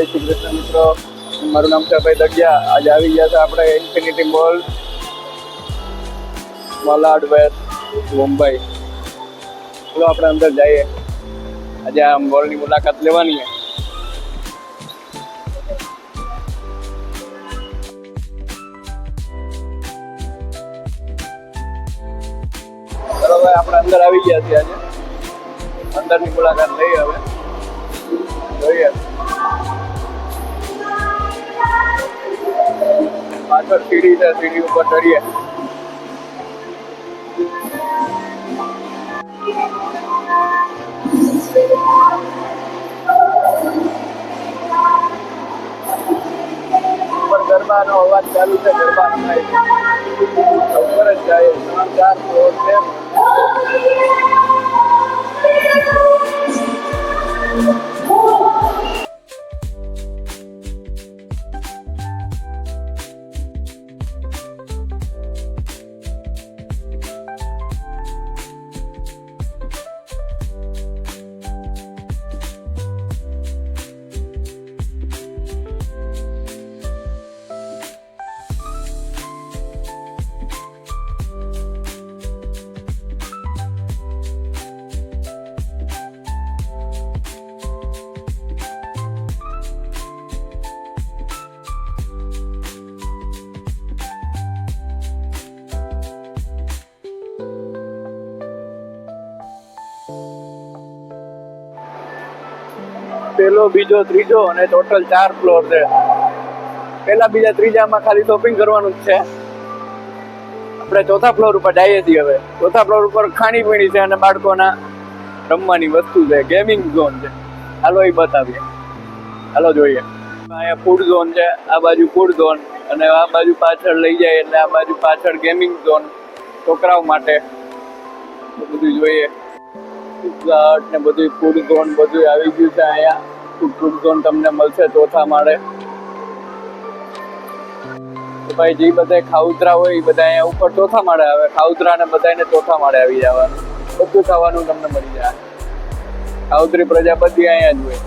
જય શ્રી કૃષ્ણ મિત્રો, મારું નામ છે ભાઈ દગિયા. આજે આવી ગયા છે આપણે Infinity Mall, Malad west, Mumbai. ચલો આપણે અંદર જઈએ. આજે આ મોલની મુલાકાત લેવાની છે. ચલો ભાઈ, આપણે અંદર આવી ગયા છીએ. આજે અંદરની મુલાકાત લઈએ. હવે જોઈએ પાછળ સીડી છે, સીડી ઉપર ચડીએ. ઉપર ગરબાનો અવાજ ચાલુ છે, ગરબા રમાય છે. ઉપર જ જાય, 3-4 ફ્લોર છે. પેલો, બીજો, ત્રીજો અને ટોટલ 4 ફ્લોર છે. પેલા, બીજા, ત્રીજામાં ખાલી શોપિંગ કરવાનું જ છે. આપણે ચોથા ફ્લોર ઉપર જઈએ છીએ. હવે ચોથા ફ્લોર ઉપર ખાણીપીણી છે અને બાળકોના રમવાની વસ્તુ છે, ગેમિંગ ઝોન છે. હાલો એ બતાવીએ, હાલો જોઈએ. અહીંયા ફૂડ ઝોન છે, આ બાજુ ફૂડ ઝોન, અને આ બાજુ પાછળ લઈ જાય એટલે આ બાજુ પાછળ ગેમિંગ ઝોન છોકરાઓ માટે. બધું જોઈએ, પિઝા હટ ને બધું ફૂડ ઝોન બધું આવી ગયું છે. અહીંયા ફૂડ ઝોન તમને મળશે ચોથા માળે. ભાઈ જે બધા ખાઉતરા હોય એ બધા અહીંયા ઉપર ચોથા માળે આવે. ખાઉતરા ને બધાને ચોથા માળે આવી જવાનું. બધું ખાવાનું તમને મળી જાય. ખાઉતરી પ્રજાપતિ અહીંયા જ હોય.